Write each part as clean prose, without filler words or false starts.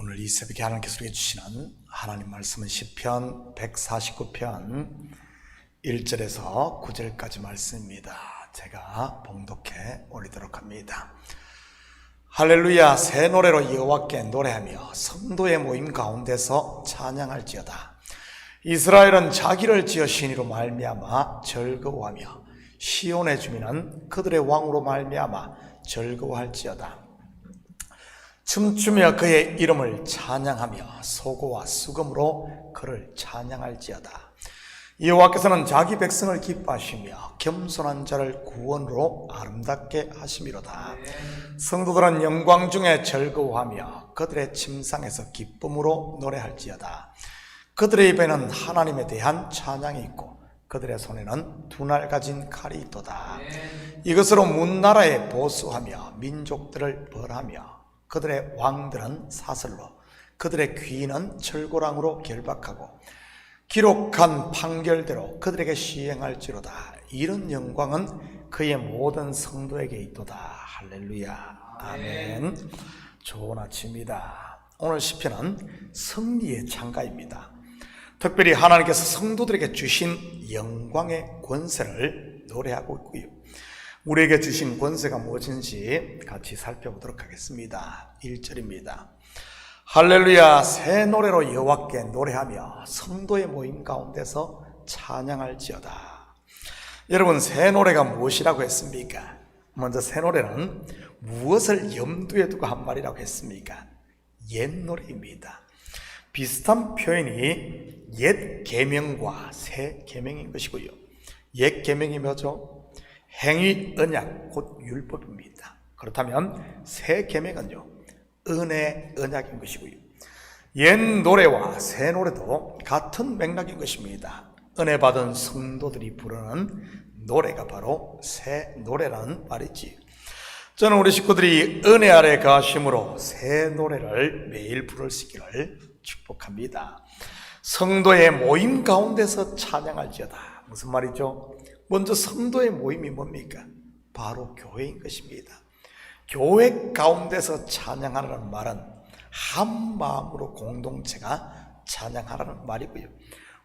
오늘 이 새벽에 하나님께서 우리에게 주시는 하나님 말씀은 시편 149편 1절에서 9절까지 말씀입니다. 제가 봉독해 올리도록 합니다. 할렐루야. 새 노래로 여호와께 노래하며 성도의 모임 가운데서 찬양할지어다. 이스라엘은 자기를 지어 신이로 말미암아 즐거워하며 시온의 주민은 그들의 왕으로 말미암아 즐거워할지어다. 춤추며 그의 이름을 찬양하며 소고와 수금으로 그를 찬양할지어다. 여호와께서는 자기 백성을 기뻐하시며 겸손한 자를 구원으로 아름답게 하심이로다. 성도들은 영광 중에 즐거워하며 그들의 침상에서 기쁨으로 노래할지어다. 그들의 입에는 하나님에 대한 찬양이 있고 그들의 손에는 두 날 가진 칼이 있도다. 이것으로 문나라에 보수하며 민족들을 벌하며 그들의 왕들은 사슬로 그들의 귀인은 철고랑으로 결박하고 기록한 판결대로 그들에게 시행할지로다. 이런 영광은 그의 모든 성도에게 있도다. 할렐루야. 아멘. 좋은 아침입니다. 오늘 시편은 승리의 창가입니다. 특별히 하나님께서 성도들에게 주신 영광의 권세를 노래하고 있고요. 우리에게 주신 권세가 무엇인지 같이 살펴보도록 하겠습니다. 1절입니다. 할렐루야. 새 노래로 여호와께 노래하며 성도의 모임 가운데서 찬양할지어다. 여러분, 새 노래가 무엇이라고 했습니까? 먼저 새 노래는 무엇을 염두에 두고 한 말이라고 했습니까? 옛 노래입니다. 비슷한 표현이 옛 계명과 새 계명인 것이고요. 옛 계명이 뭐죠? 행위 언약 곧 율법입니다. 그렇다면 새 계명은요, 은혜 언약인 것이고요. 옛 노래와 새 노래도 같은 맥락인 것입니다. 은혜 받은 성도들이 부르는 노래가 바로 새 노래라는 말이지. 저는 우리 식구들이 은혜 아래 거하심으로 새 노래를 매일 부를 수 있기를 축복합니다. 성도의 모임 가운데서 찬양할지어다. 무슨 말이죠? 먼저 성도의 모임이 뭡니까? 바로 교회인 것입니다. 교회 가운데서 찬양하라는 말은 한 마음으로 공동체가 찬양하라는 말이고요.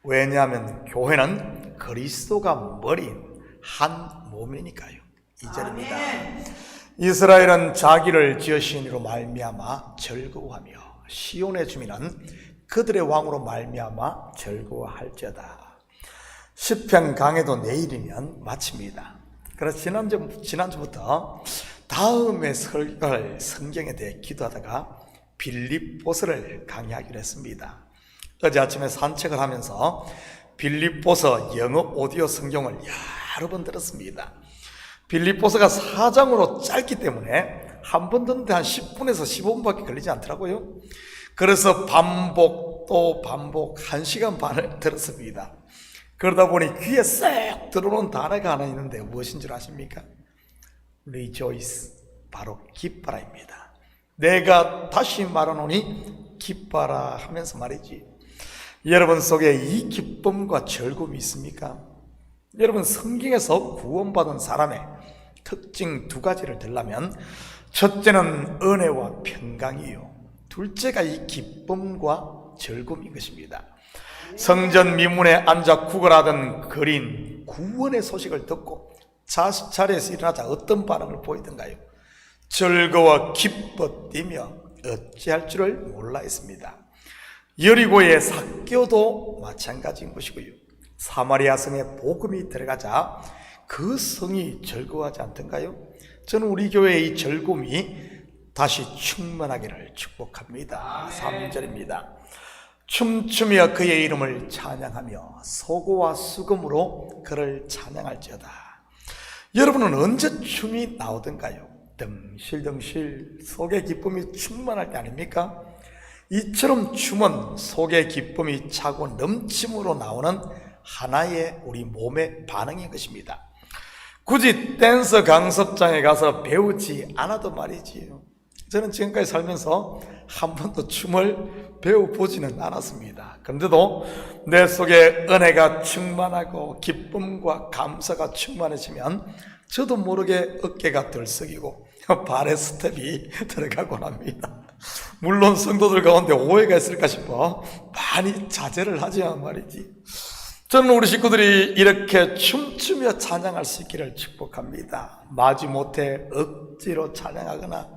왜냐하면 교회는 그리스도가 머리인 한 몸이니까요. 2절입니다. 이스라엘은 자기를 지으신 이로 말미암아 즐거워하며 시온의 주민은 그들의 왕으로 말미암아 즐거워할지어다. 시편 강해도 내일이면 마칩니다. 그래서 지난주부터 다음에 설교할 성경에 대해 기도하다가 빌립보서를 강의하기로 했습니다. 어제 아침에 산책을 하면서 빌립보서 영어 오디오 성경을 여러 번 들었습니다. 빌립보서가 4장으로 짧기 때문에 한 번 듣는데 한 10분에서 15분밖에 걸리지 않더라고요. 그래서 반복 또 반복 1시간 반을 들었습니다. 그러다 보니 귀에 쏙 들어오는 단어가 하나 있는데 무엇인 줄 아십니까? Rejoice, 바로 기뻐라입니다. 내가 다시 말하노니 기뻐라 하면서 말이지. 여러분 속에 이 기쁨과 즐거움이 있습니까? 여러분, 성경에서 구원받은 사람의 특징 두 가지를 들라면 첫째는 은혜와 평강이요, 둘째가 이 기쁨과 즐거움인 것입니다. 성전 미문에 앉아 구걸하던 거린 구원의 소식을 듣고 자리에서 일어나자 어떤 반응을 보이던가요? 즐거워 기뻐 뛰며 어찌할 줄을 몰라 했습니다. 여리고의 삭개오도 마찬가지인 것이고요. 사마리아 성에 복음이 들어가자 그 성이 즐거워하지 않던가요? 저는 우리 교회의 이 즐거움이 다시 충만하기를 축복합니다. 3절입니다. 춤추며 그의 이름을 찬양하며 소고와 수금으로 그를 찬양할지어다. 여러분은 언제 춤이 나오던가요? 덩실덩실 속의 기쁨이 충만할 때 아닙니까? 이처럼 춤은 속의 기쁨이 차고 넘침으로 나오는 하나의 우리 몸의 반응인 것입니다. 굳이 댄스 강습장에 가서 배우지 않아도 말이지요. 저는 지금까지 살면서 한 번도 춤을 배워보지는 않았습니다. 그런데도 내 속에 은혜가 충만하고 기쁨과 감사가 충만해지면 저도 모르게 어깨가 들썩이고 발에 스텝이 들어가곤 합니다. 물론 성도들 가운데 오해가 있을까 싶어 많이 자제를 하지만 말이지. 저는 우리 식구들이 이렇게 춤추며 찬양할 수 있기를 축복합니다. 마지못해 억지로 찬양하거나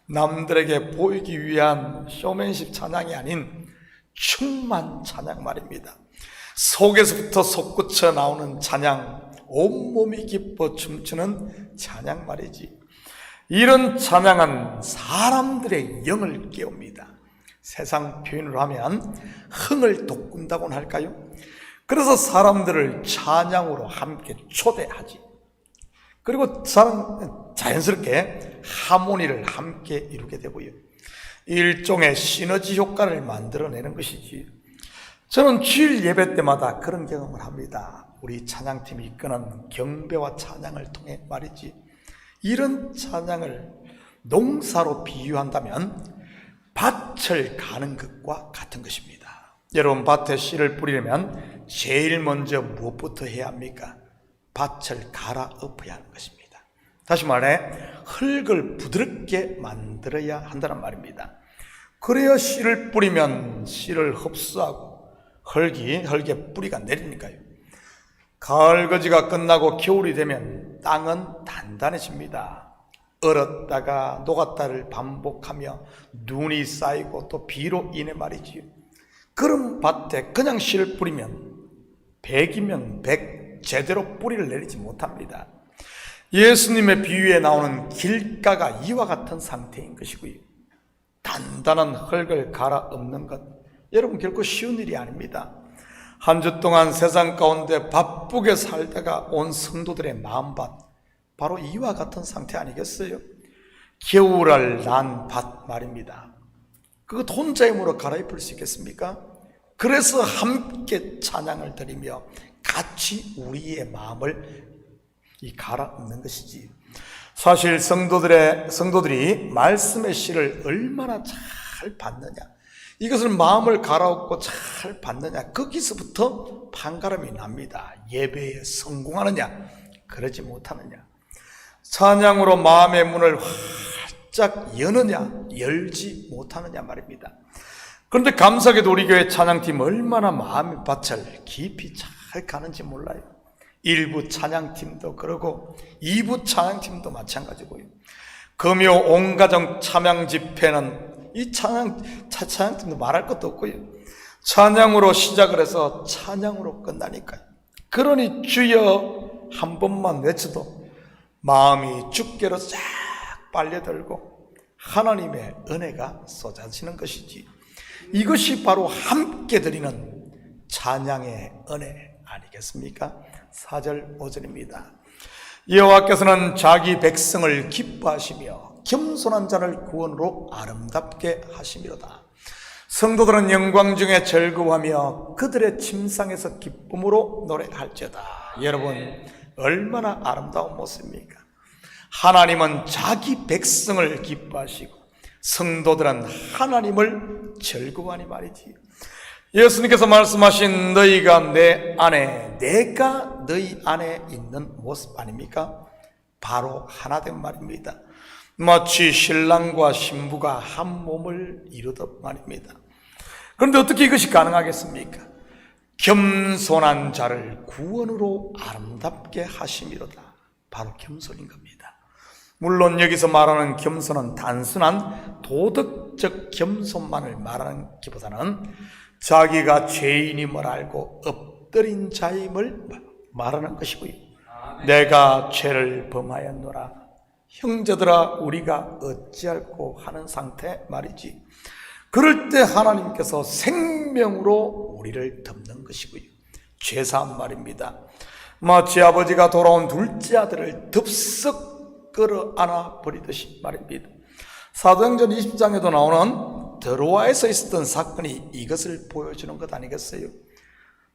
남들에게 보이기 위한 쇼맨십 찬양이 아닌 충만 찬양 말입니다. 속에서부터 솟구쳐 나오는 찬양, 온몸이 기뻐 춤추는 찬양 말이지. 이런 찬양은 사람들의 영을 깨웁니다. 세상 표현으로 하면 흥을 돋군다고는 할까요? 그래서 사람들을 찬양으로 함께 초대하지. 그리고 자연스럽게 하모니를 함께 이루게 되고요. 일종의 시너지 효과를 만들어내는 것이지. 저는 주일 예배 때마다 그런 경험을 합니다. 우리 찬양팀이 이끄는 경배와 찬양을 통해 말이지. 이런 찬양을 농사로 비유한다면 밭을 가는 것과 같은 것입니다. 여러분, 밭에 씨를 뿌리려면 제일 먼저 무엇부터 해야 합니까? 밭을 갈아엎어야 하는 것입니다. 다시 말해 흙을 부드럽게 만들어야 한다는 말입니다. 그래야 씨를 뿌리면 씨를 흡수하고 흙에 뿌리가 내리니까요. 가을거지가 끝나고 겨울이 되면 땅은 단단해집니다. 얼었다가 녹았다를 반복하며 눈이 쌓이고 또 비로 인해 말이지요. 그런 밭에 그냥 씨를 뿌리면 100이면 100 제대로 뿌리를 내리지 못합니다. 예수님의 비유에 나오는 길가가 이와 같은 상태인 것이고요. 단단한 흙을 갈아엎는 것, 여러분 결코 쉬운 일이 아닙니다. 한 주 동안 세상 가운데 바쁘게 살다가 온 성도들의 마음밭, 바로 이와 같은 상태 아니겠어요? 겨울을 난 밭 말입니다. 그것 혼자 힘으로 갈아입을 수 있겠습니까? 그래서 함께 찬양을 드리며 같이 우리의 마음을 갈아엎는 것이지. 사실 성도들이 말씀의 씨를 얼마나 잘 받느냐, 이것을 마음을 갈아엎고 잘 받느냐, 거기서부터 판가름이 납니다. 예배에 성공하느냐, 그러지 못하느냐, 찬양으로 마음의 문을 활짝 여느냐, 열지 못하느냐 말입니다. 그런데 감사하게도 우리 교회 찬양팀 얼마나 마음의 밭을 깊이 잘 가는지 몰라요. 1부 찬양팀도 그러고 2부 찬양팀도 마찬가지고요. 금요 온가정 찬양 집회는 이 찬양팀도 말할 것도 없고요. 찬양으로 시작을 해서 찬양으로 끝나니까요. 그러니 주여 한 번만 외쳐도 마음이 주께로 쫙 빨려들고 하나님의 은혜가 쏟아지는 것이지. 이것이 바로 함께 드리는 찬양의 은혜 아니겠습니까? 4절 5절입니다. 여호와께서는 자기 백성을 기뻐하시며 겸손한 자를 구원으로 아름답게 하심이로다. 성도들은 영광 중에 즐거워하며 그들의 침상에서 기쁨으로 노래할지어다. 여러분, 얼마나 아름다운 모습입니까? 하나님은 자기 백성을 기뻐하시고 성도들은 하나님을 즐거워하니 말이지. 예수님께서 말씀하신 너희가 내 안에, 내가 너희 안에 있는 모습 아닙니까? 바로 하나된 말입니다. 마치 신랑과 신부가 한 몸을 이루듯 말입니다. 그런데 어떻게 이것이 가능하겠습니까? 겸손한 자를 구원으로 아름답게 하심이로다. 바로 겸손인 겁니다. 물론 여기서 말하는 겸손은 단순한 도덕적 겸손만을 말하는 기보다는 자기가 죄인임을 알고 엎드린 자임을 말하는 것이고요. 내가 죄를 범하였노라 형제들아 우리가 어찌할꼬 하는 상태 말이지. 그럴 때 하나님께서 생명으로 우리를 덮는 것이고요. 죄사함 말입니다. 마치 아버지가 돌아온 둘째 아들을 덥석 끌어안아 버리듯이 말입니다. 사도행전 20장에도 나오는 드로아에서 있었던 사건이 이것을 보여주는 것 아니겠어요?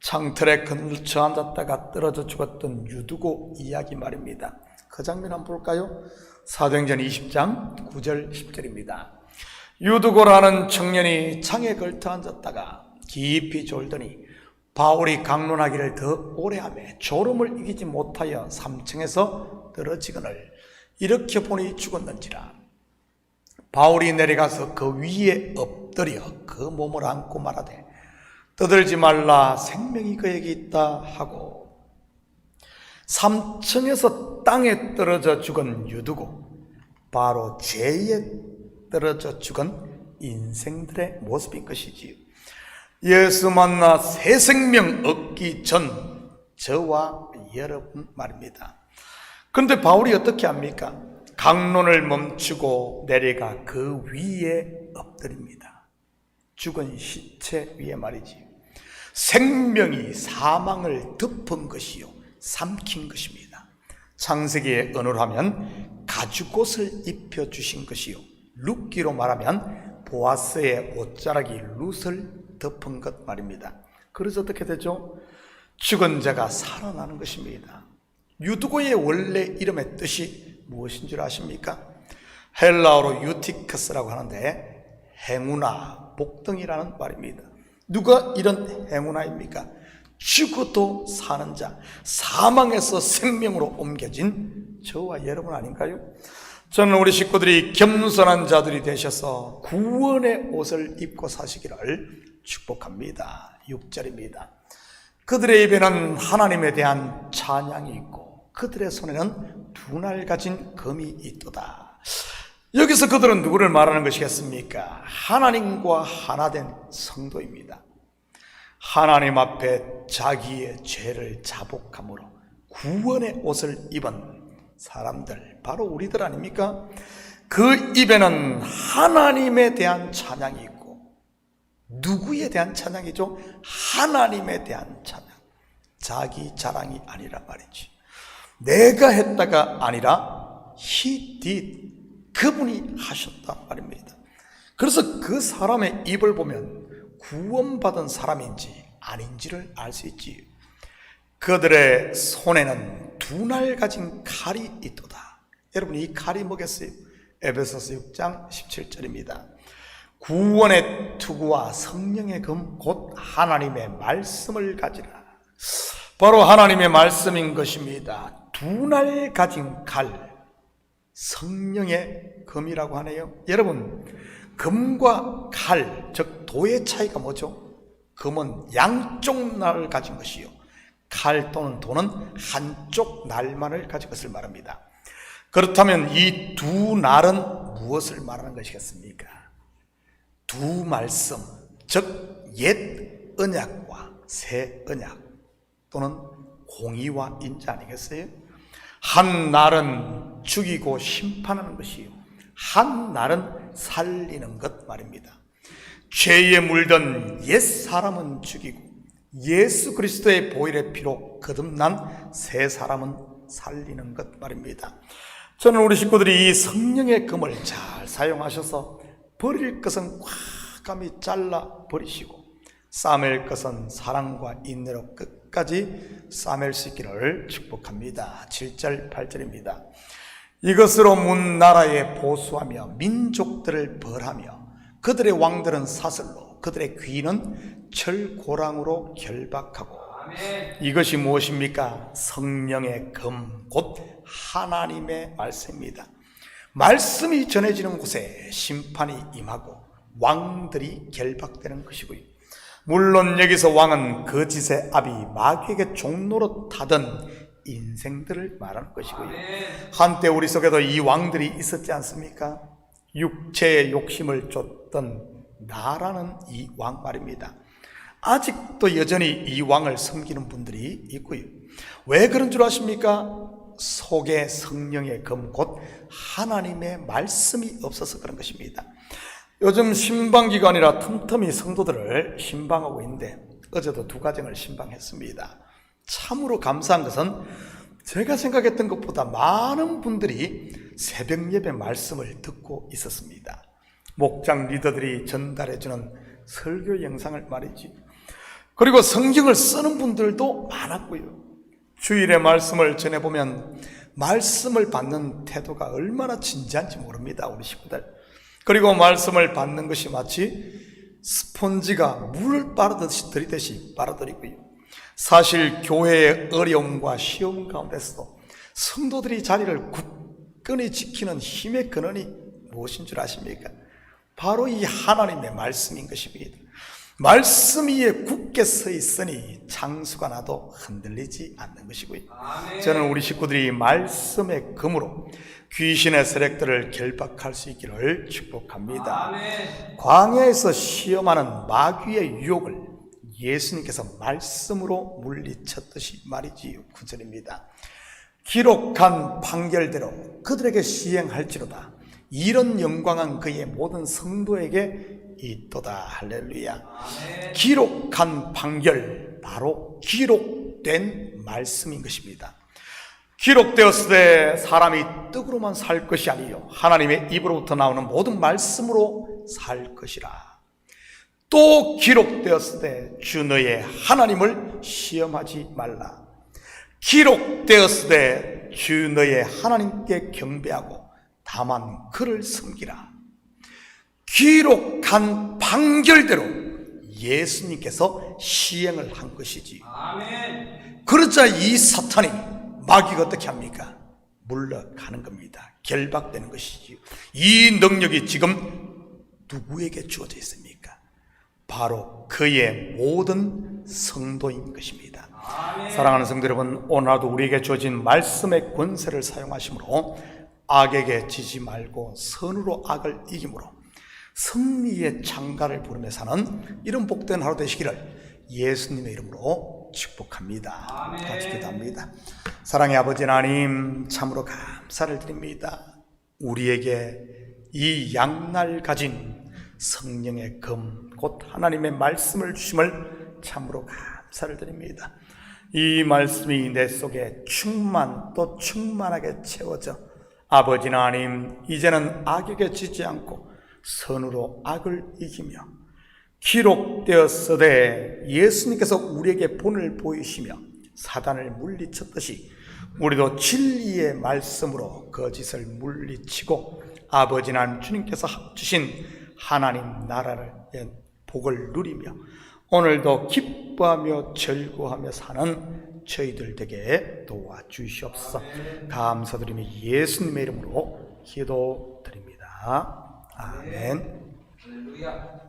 창틀에 걸쳐 앉았다가 떨어져 죽었던 유두고 이야기 말입니다. 그 장면 한번 볼까요? 사도행전 20장 9절 10절입니다. 유두고라는 청년이 창에 걸터 앉았다가 깊이 졸더니 바울이 강론하기를 더 오래하며 졸음을 이기지 못하여 3층에서 떨어지거늘 일으켜 보니 죽었는지라. 바울이 내려가서 그 위에 엎드려 그 몸을 안고 말하되 떠들지 말라 생명이 그에게 있다 하고 3층에서 땅에 떨어져 죽은 유두고 바로 죄에 떨어져 죽은 인생들의 모습인 것이지요. 예수 만나 새 생명 얻기 전 저와 여러분 말입니다. 그런데 바울이 어떻게 합니까? 강론을 멈추고 내려가 그 위에 엎드립니다. 죽은 시체 위에 말이지. 생명이 사망을 덮은 것이요 삼킨 것입니다. 창세기의 언어로 하면 가죽옷을 입혀주신 것이요 룻기로 말하면 보아스의 옷자락이 룻을 덮은 것 말입니다. 그래서 어떻게 되죠? 죽은 자가 살아나는 것입니다. 유두고의 원래 이름의 뜻이 무엇인 줄 아십니까? 헬라어로 유티커스라고 하는데 행운아, 복등이라는 말입니다. 누가 이런 행운아입니까? 죽어도 사는 자, 사망에서 생명으로 옮겨진 저와 여러분 아닌가요? 저는 우리 식구들이 겸손한 자들이 되셔서 구원의 옷을 입고 사시기를 축복합니다. 6절입니다. 그들의 입에는 하나님에 대한 찬양이 있고 그들의 손에는 두 날 가진 금이 있도다. 여기서 그들은 누구를 말하는 것이겠습니까? 하나님과 하나 된 성도입니다. 하나님 앞에 자기의 죄를 자복함으로 구원의 옷을 입은 사람들, 바로 우리들 아닙니까? 그 입에는 하나님에 대한 찬양이 있고 누구에 대한 찬양이죠? 하나님에 대한 찬양. 자기 자랑이 아니라 말이지. 내가 했다가 아니라 He did. 그분이 하셨다 말입니다. 그래서 그 사람의 입을 보면 구원받은 사람인지 아닌지를 알 수 있지. 그들의 손에는 두 날 가진 칼이 있도다. 여러분, 이 칼이 뭐겠어요? 에베소서 6장 17절입니다. 구원의 투구와 성령의 금 곧 하나님의 말씀을 가지라. 바로 하나님의 말씀인 것입니다. 두 날 가진 칼, 성령의 금이라고 하네요. 여러분, 금과 칼, 즉 도의 차이가 뭐죠? 금은 양쪽 날을 가진 것이요, 칼 또는 도는 한쪽 날만을 가진 것을 말합니다. 그렇다면 이 두 날은 무엇을 말하는 것이겠습니까? 두 말씀, 즉 옛 언약과 새 언약 또는 공의와 인자 아니겠어요? 한 날은 죽이고 심판하는 것이요, 한 날은 살리는 것 말입니다. 죄에 물든 옛 사람은 죽이고 예수 그리스도의 보혈의 피로 거듭난 새 사람은 살리는 것 말입니다. 저는 우리 식구들이 이 성령의 금을 잘 사용하셔서 버릴 것은 과감히 잘라 버리시고 싸맬 것은 사랑과 인내로 끝까지 싸맬 수 있기를 축복합니다. 7절 8절입니다. 이것으로 문 나라에 보수하며 민족들을 벌하며 그들의 왕들은 사슬로 그들의 귀는 철고랑으로 결박하고. 아멘. 이것이 무엇입니까? 성령의 금, 곧 하나님의 말씀입니다. 말씀이 전해지는 곳에 심판이 임하고 왕들이 결박되는 것이고요. 물론 여기서 왕은 거짓의 아비 마귀에게 종로로 타던 인생들을 말하는 것이고요. 한때 우리 속에도 이 왕들이 있었지 않습니까? 육체의 욕심을 쫓던 나라는 이 왕 말입니다. 아직도 여전히 이 왕을 섬기는 분들이 있고요. 왜 그런 줄 아십니까? 속에 성령의 금, 곧 하나님의 말씀이 없어서 그런 것입니다. 요즘 신방기관이라 틈틈이 성도들을 신방하고 있는데 어제도 2가정을 신방했습니다. 참으로 감사한 것은 제가 생각했던 것보다 많은 분들이 새벽 예배 말씀을 듣고 있었습니다. 목장 리더들이 전달해주는 설교 영상을 말이지. 그리고 성경을 쓰는 분들도 많았고요. 주일에 말씀을 전해보면 말씀을 받는 태도가 얼마나 진지한지 모릅니다, 우리 식구들. 그리고 말씀을 받는 것이 마치 스폰지가 물을 빨아들이듯이 들이듯이 빨아들이고요. 사실 교회의 어려움과 시험 가운데서도 성도들이 자리를 굳건히 지키는 힘의 근원이 무엇인 줄 아십니까? 바로 이 하나님의 말씀인 것입니다. 말씀 위에 굳게 서 있으니 장수가 나도 흔들리지 않는 것이고요. 저는 우리 식구들이 말씀의 금으로 귀신의 세력들을 결박할 수 있기를 축복합니다. 광야에서 시험하는 마귀의 유혹을 예수님께서 말씀으로 물리쳤듯이 말이지요. 9절입니다. 기록한 판결대로 그들에게 시행할지로다. 이런 영광은 그의 모든 성도에게 있도다. 할렐루야. 기록한 판결, 바로 기록된 말씀인 것입니다. 기록되었을 때 사람이 떡으로만 살 것이 아니요 하나님의 입으로부터 나오는 모든 말씀으로 살 것이라. 또 기록되었을 때 주 너의 하나님을 시험하지 말라. 기록되었을 때 주 너의 하나님께 경배하고 다만 그를 섬기라. 기록한 판결대로 예수님께서 시행을 한 것이지. 그러자 이 사탄이, 마귀가 어떻게 합니까? 물러가는 겁니다. 결박되는 것이지요. 이 능력이 지금 누구에게 주어져 있습니까? 바로 그의 모든 성도인 것입니다. 사랑하는 성도 여러분, 오늘도 우리에게 주어진 말씀의 권세를 사용하심으로 악에게 지지 말고 선으로 악을 이김으로 승리의 창가를 부르며 사는 이런 복된 하루 되시기를 예수님의 이름으로 축복합니다. 같이 기도합니다. 사랑의 아버지 하나님, 참으로 감사를 드립니다. 우리에게 이 양날 가진 성령의 금, 곧 하나님의 말씀을 주심을 참으로 감사를 드립니다. 이 말씀이 내 속에 또 충만하게 채워져 아버지 하나님, 이제는 악에게 지지 않고 선으로 악을 이기며 기록되었으되 예수님께서 우리에게 본을 보이시며 사단을 물리쳤듯이 우리도 진리의 말씀으로 거짓을 물리치고 아버지 하나님 주님께서 주신 하나님 나라를 복을 누리며 오늘도 기뻐하며 즐거워하며 사는 저희들 되게 도와주시옵소서. 감사드리며 예수님의 이름으로 기도드립니다. 아멘. 할렐루야.